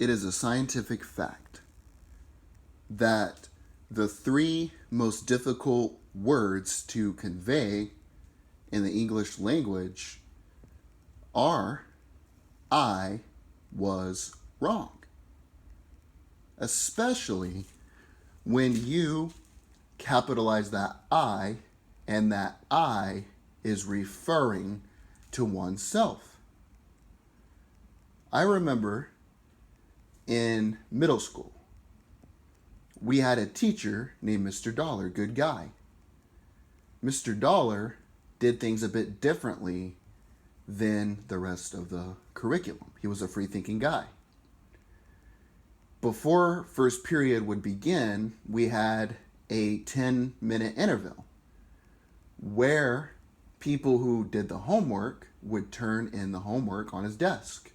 It is a scientific fact that the three most difficult words to convey in the English language are I was wrong. Especially when you capitalize that I and that I is referring to oneself. I remember in middle school, we had a teacher named Mr. Dollar, good guy. Mr. Dollar did things a bit differently than the rest of the curriculum. He was a free-thinking guy. Before first period would begin, we had a 10-minute interval where people who did the homework would turn in the homework on his desk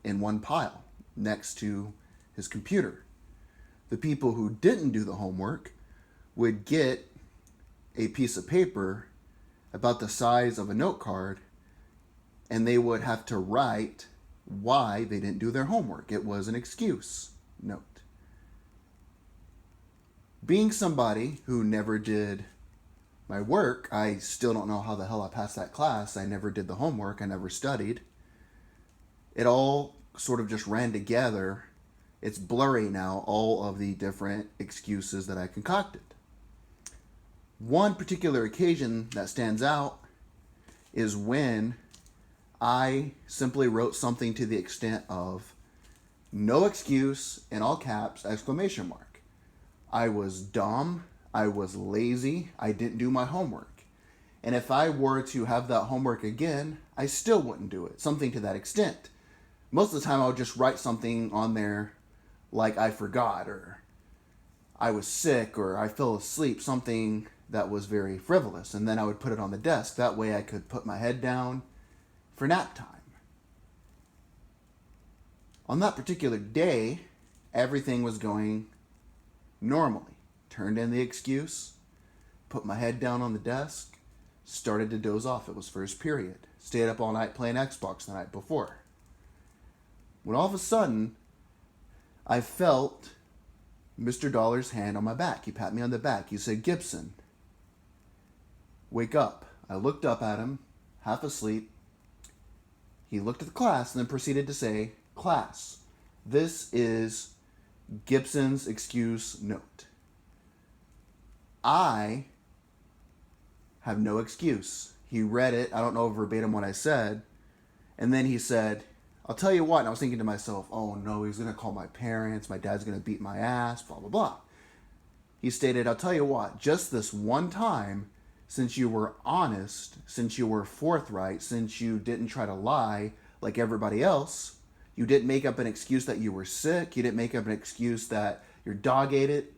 in one pile next to his computer. The people who didn't do the homework would get a piece of paper about the size of a note card, and they would have to write why they didn't do their homework. It was an excuse note. Being somebody who never did my work, I still don't know how the hell I passed that class. I never did the homework. I never studied. It all sort of just ran together. It's blurry now, all of the different excuses that I concocted. One particular occasion that stands out is when I simply wrote something to the extent of no excuse, in all caps, exclamation mark. I was dumb, I was lazy, I didn't do my homework. And if I were to have that homework again, I still wouldn't do it, something to that extent. Most of the time I would just write something on there like I forgot, or I was sick, or I fell asleep, something that was very frivolous, and then I would put it on the desk. That way I could put my head down for nap time. On that particular day, everything was going normally. Turned in the excuse, put my head down on the desk, started to doze off. It was first period. Stayed up all night playing Xbox the night before. When all of a sudden, I felt Mr. Dollar's hand on my back. He pat me on the back. He said, "Gibson, wake up." I looked up at him, half asleep. He looked at the class and then proceeded to say, "Class, this is Gibson's excuse note. I have no excuse." He read it. I don't know verbatim what I said. And then he said, "I'll tell you what." And I was thinking to myself, oh no, he's going to call my parents. My dad's going to beat my ass, blah, blah, blah. He stated, "I'll tell you what, just this one time, since you were honest, since you were forthright, since you didn't try to lie like everybody else, you didn't make up an excuse that you were sick, you didn't make up an excuse that your dog ate it,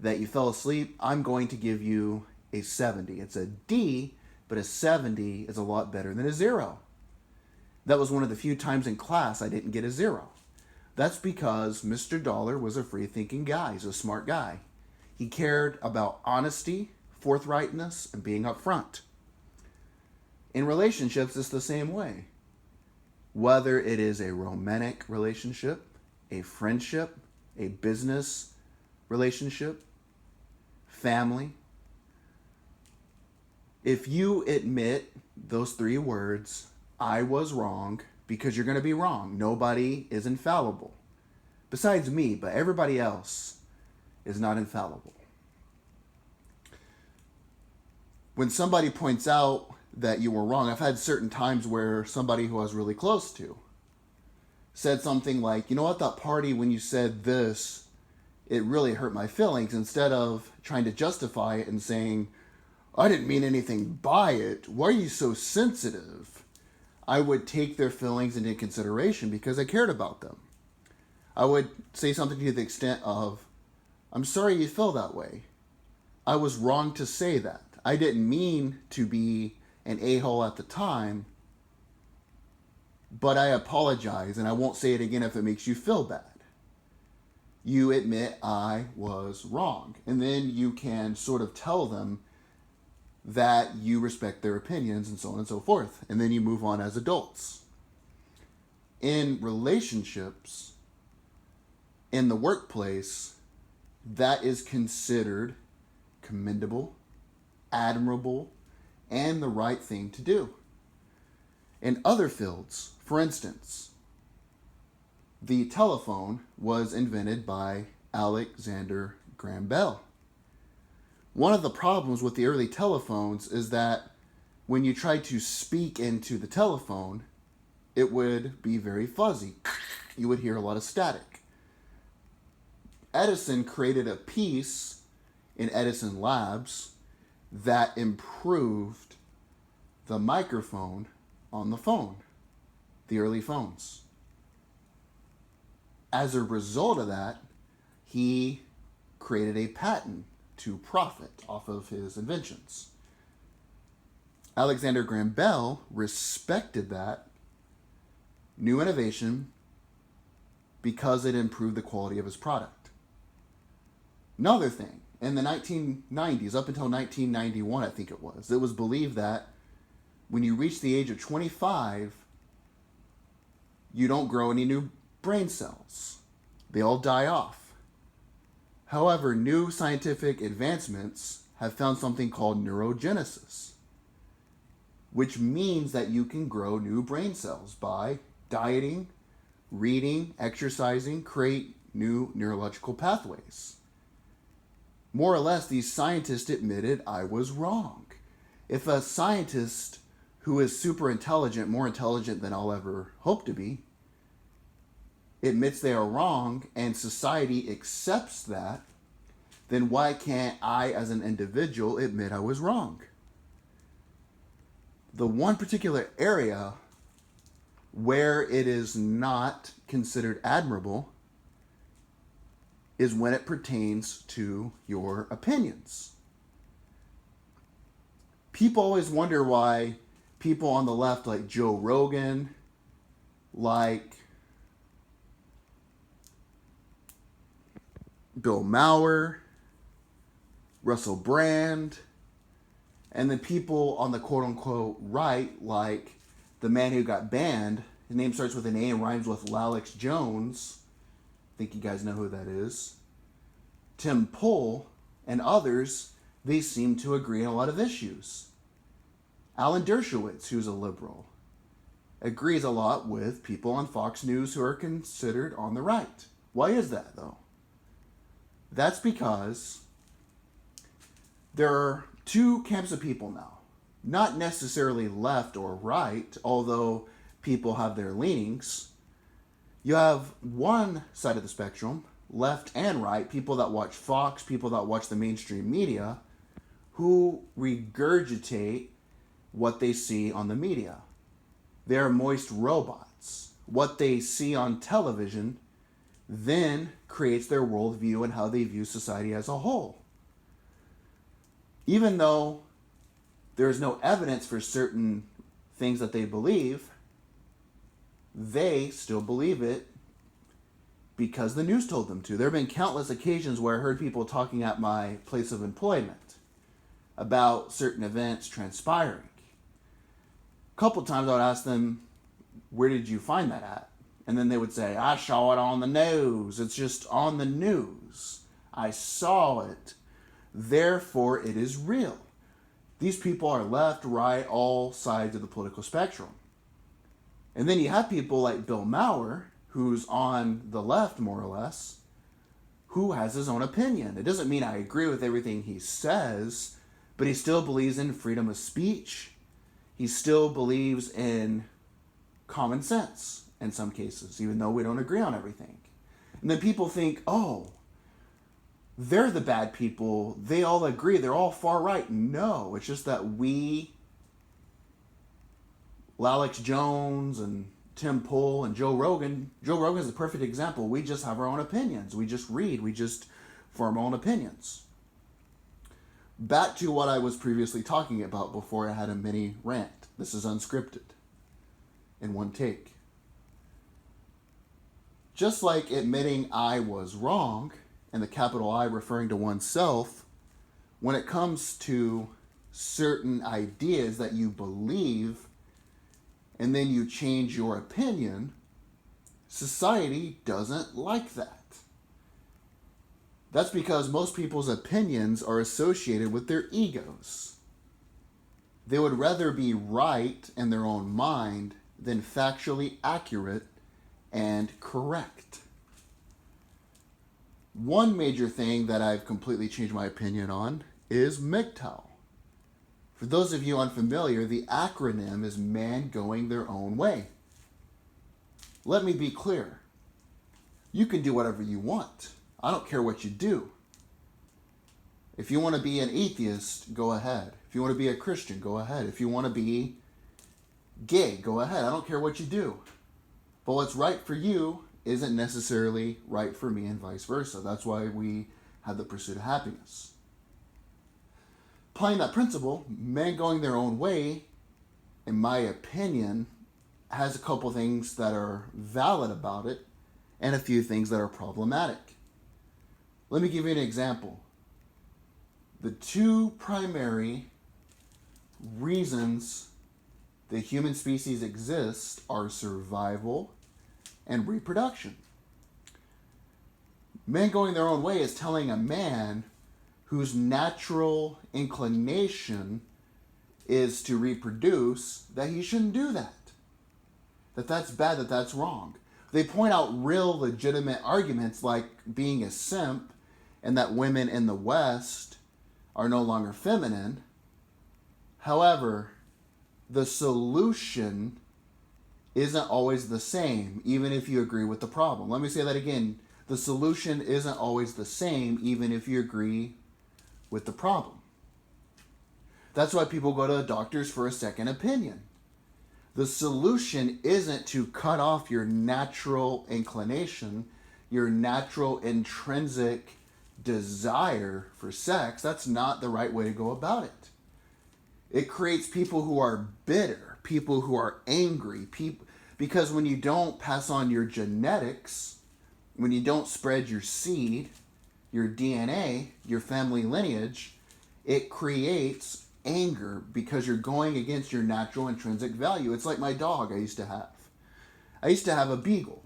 that you fell asleep, I'm going to give you a 70. It's a D, but a 70 is a lot better than a 0. That was one of the few times in class I didn't get a 0. That's because Mr. Dollar was a free-thinking guy. He's a smart guy. He cared about honesty, forthrightness, and being upfront. In relationships, it's the same way. Whether it is a romantic relationship, a friendship, a business relationship, family, if you admit those three words, I was wrong, because you're going to be wrong. Nobody is infallible. Besides me, but everybody else is not infallible. When somebody points out that you were wrong, I've had certain times where somebody who I was really close to said something like, "You know what, that party when you said this, it really hurt my feelings," instead of trying to justify it and saying, "I didn't mean anything by it. Why are you so sensitive?" I would take their feelings into consideration because I cared about them. I would say something to the extent of, "I'm sorry you feel that way. I was wrong to say that. I didn't mean to be an a-hole at the time, but I apologize, and I won't say it again if it makes you feel bad. You admit I was wrong." And then you can sort of tell them that you respect their opinions and so on and so forth. And then you move on as adults. In relationships, in the workplace, that is considered commendable, admirable, and the right thing to do. In other fields, for instance, the telephone was invented by Alexander Graham Bell. One of the problems with the early telephones is that when you tried to speak into the telephone, it would be very fuzzy. You would hear a lot of static. Edison created a piece in Edison Labs that improved the microphone on the phone, the early phones. As a result of that, he created a patent to profit off of his inventions. Alexander Graham Bell respected that new innovation because it improved the quality of his product. Another thing, in the 1990s, up until 1991, I think it was believed that when you reach the age of 25, you don't grow any new brain cells. They all die off. However, new scientific advancements have found something called neurogenesis, which means that you can grow new brain cells by dieting, reading, exercising, create new neurological pathways. More or less, these scientists admitted I was wrong. If a scientist who is super intelligent, more intelligent than I'll ever hope to be, admits they are wrong and society accepts that, then why can't I as an individual admit I was wrong? The one particular area where it is not considered admirable is when it pertains to your opinions. People always wonder why people on the left like Joe Rogan, like Bill Maher, Russell Brand, and then people on the quote-unquote right, like the man who got banned. His name starts with an A and rhymes with Alex Jones. I think you guys know who that is. Tim Pool and others, they seem to agree on a lot of issues. Alan Dershowitz, who's a liberal, agrees a lot with people on Fox News who are considered on the right. Why is that, though? That's because there are two camps of people now. Not necessarily left or right, although people have their leanings. You have one side of the spectrum, left and right, people that watch Fox, people that watch the mainstream media, who regurgitate what they see on the media. They're moist robots. What they see on television then creates their worldview and how they view society as a whole. Even though there's no evidence for certain things that they believe, they still believe it because the news told them to. There have been countless occasions where I heard people talking at my place of employment about certain events transpiring. A couple times I would ask them, where did you find that at? And then they would say, I saw it on the news. It's just on the news. I saw it. Therefore, it is real. These people are left, right, all sides of the political spectrum. And then you have people like Bill Maher, who's on the left, more or less, who has his own opinion. It doesn't mean I agree with everything he says, but he still believes in freedom of speech. He still believes in common sense in some cases, even though we don't agree on everything. And then people think, oh, they're the bad people. They all agree. They're all far right. No, it's just that Alex Jones and Tim Pool and Joe Rogan is a perfect example. We just have our own opinions. We just read. We just form our own opinions. Back to what I was previously talking about before I had a mini rant. This is unscripted in one take. Just like admitting I was wrong, and the capital I referring to oneself, when it comes to certain ideas that you believe and then you change your opinion, society doesn't like that. That's because most people's opinions are associated with their egos. They would rather be right in their own mind than factually accurate and correct. One major thing that I've completely changed my opinion on is MGTOW. For those of you unfamiliar, the acronym is Man Going Their Own Way. Let me be clear. You can do whatever you want. I don't care what you do. If you want to be an atheist, go ahead. If you want to be a Christian, go ahead. If you want to be gay, go ahead. I don't care what you do. But what's right for you isn't necessarily right for me and vice versa. That's why we have the pursuit of happiness. Applying that principle, men going their own way, in my opinion, has a couple things that are valid about it and a few things that are problematic. Let me give you an example. The two primary reasons the human species exists are survival and reproduction. Men going their own way is telling a man whose natural inclination is to reproduce that he shouldn't do that. That's bad, that's wrong. They point out real legitimate arguments like being a simp and that women in the West are no longer feminine. However, the solution isn't always the same, even if you agree with the problem. Let me say that again. The solution isn't always the same, even if you agree with the problem. That's why people go to doctors for a second opinion. The solution isn't to cut off your natural inclination, your natural intrinsic desire for sex. That's not the right way to go about it. It creates people who are bitter, people who are angry, because when you don't pass on your genetics, when you don't spread your seed, your DNA, your family lineage, it creates anger because you're going against your natural intrinsic value. It's like my dog I used to have. I used to have a beagle.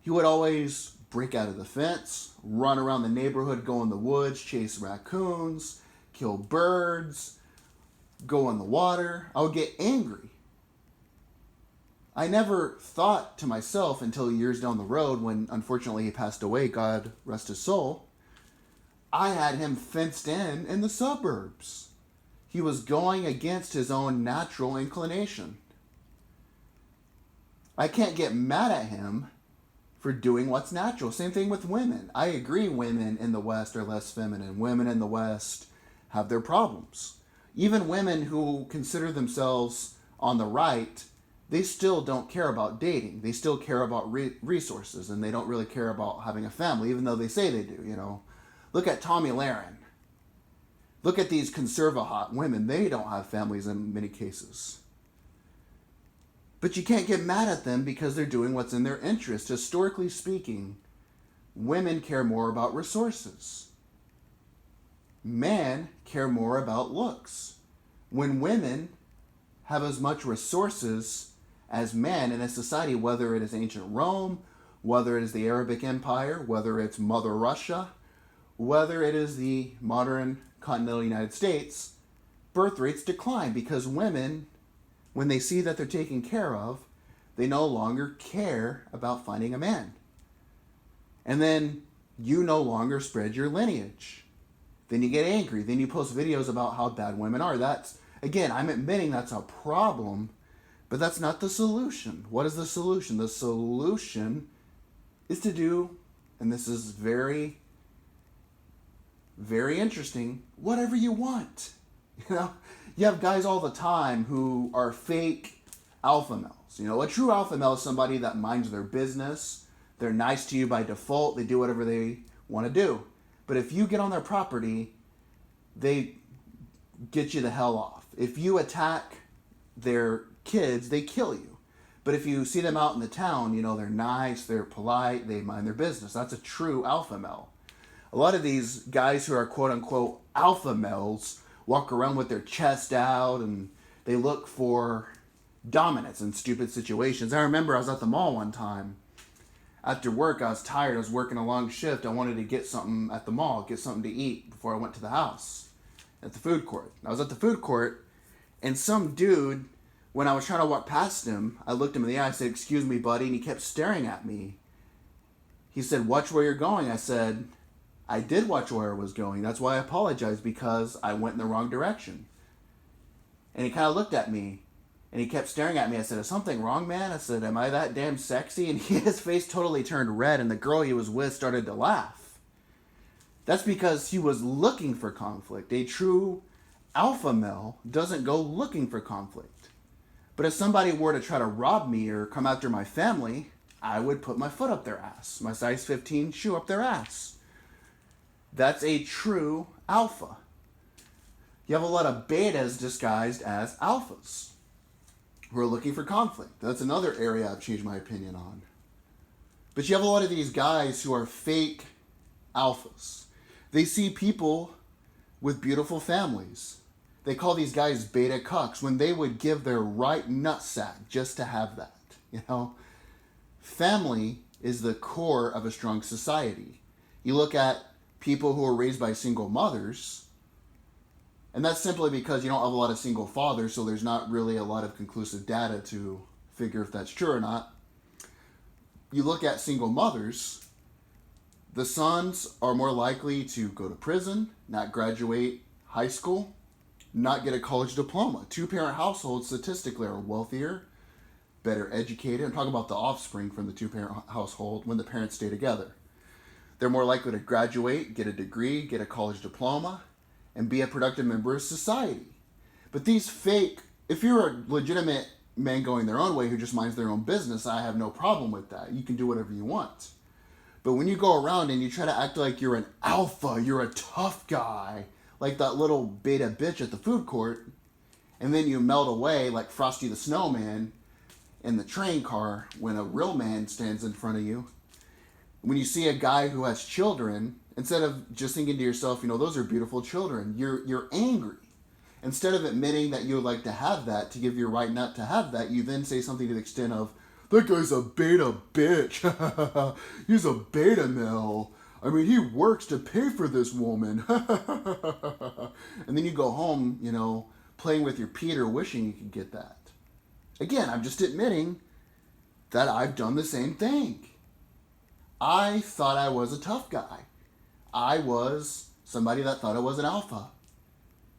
He would always break out of the fence, run around the neighborhood, go in the woods, chase raccoons, kill birds, go in the water. I would get angry. I never thought to myself until years down the road when unfortunately he passed away, God rest his soul, I had him fenced in the suburbs. He was going against his own natural inclination. I can't get mad at him for doing what's natural. Same thing with women. I agree women in the West are less feminine. Women in the West have their problems. Even women who consider themselves on the right, they still don't care about dating. They still care about resources, and they don't really care about having a family, even though they say they do, you know. Look at Tomi Lahren. Look at these conserva-hot women. They don't have families in many cases. But you can't get mad at them because they're doing what's in their interest. Historically speaking, women care more about resources. Men care more about looks. When women have as much resources as men in a society, whether it is ancient Rome, whether it is the Arabic Empire, whether it's Mother Russia, whether it is the modern continental United States, birth rates decline because women, when they see that they're taken care of, they no longer care about finding a man. And then you no longer spread your lineage. Then you get angry. Then you post videos about how bad women are. That's, again, I'm admitting that's a problem, but that's not the solution. What is the solution? The solution is to do, and this is very, very interesting, whatever you want. You know, you have guys all the time who are fake alpha males. You know, a true alpha male is somebody that minds their business. They're nice to you by default. They do whatever they want to do. But if you get on their property, they get you the hell off. If you attack their kids, they kill you. But if you see them out in the town, you know, they're nice, they're polite, they mind their business. That's a true alpha male. A lot of these guys who are quote unquote alpha males walk around with their chest out and they look for dominance in stupid situations. I remember I was at the mall one time After work, I was tired. I was working a long shift. I wanted to get something at the mall, get something to eat before I went to the house at the food court. I was at the food court, and some dude, when I was trying to walk past him, I looked him in the eye. I said, "Excuse me, buddy," and he kept staring at me. He said, "Watch where you're going." I said, "I did watch where I was going. That's why I apologized, because I went in the wrong direction." And he kind of looked at me, and he kept staring at me. I said, "Is something wrong, man?" I said, "Am I that damn sexy?" And his face totally turned red, and the girl he was with started to laugh. That's because he was looking for conflict. A true alpha male doesn't go looking for conflict. But if somebody were to try to rob me or come after my family, I would put my foot up their ass, my size 15 shoe up their ass. That's a true alpha. You have a lot of betas disguised as alphas who are looking for conflict. That's another area I've changed my opinion on. But you have a lot of these guys who are fake alphas. They see people with beautiful families. They call these guys beta cucks when they would give their right nutsack just to have that. You know, family is the core of a strong society. You look at people who are raised by single mothers, and that's simply because you don't have a lot of single fathers, so there's not really a lot of conclusive data to figure if that's true or not. You look at single mothers, the sons are more likely to go to prison, not graduate high school, not get a college diploma. Two-parent households statistically are wealthier, better educated. I'm talking about the offspring from the two-parent household when the parents stay together. They're more likely to graduate, get a degree, get a college diploma, and be a productive member of society. But these fake, if you're a legitimate man going their own way who just minds their own business, I have no problem with that. You can do whatever you want. But when you go around and you try to act like you're an alpha, you're a tough guy, like that little beta bitch at the food court, and then you melt away like Frosty the Snowman in the train car when a real man stands in front of you. When you see a guy who has children, instead of just thinking to yourself, you know, those are beautiful children, you're angry. Instead of admitting that you would like to have that, to give your right nut to have that, you then say something to the extent of, "That guy's a beta bitch. He's a beta male. I mean, he works to pay for this woman." And then you go home, you know, playing with your Peter, wishing you could get that. Again, I'm just admitting that I've done the same thing. I thought I was a tough guy. I was somebody that thought I was an alpha.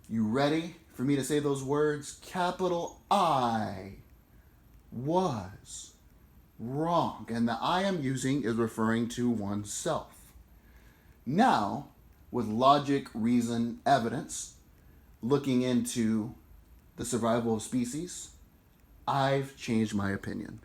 You ready for me to say those words? Capital I was wrong. And the I am using is referring to oneself. Now, with logic, reason, evidence, looking into the survival of species, I've changed my opinion.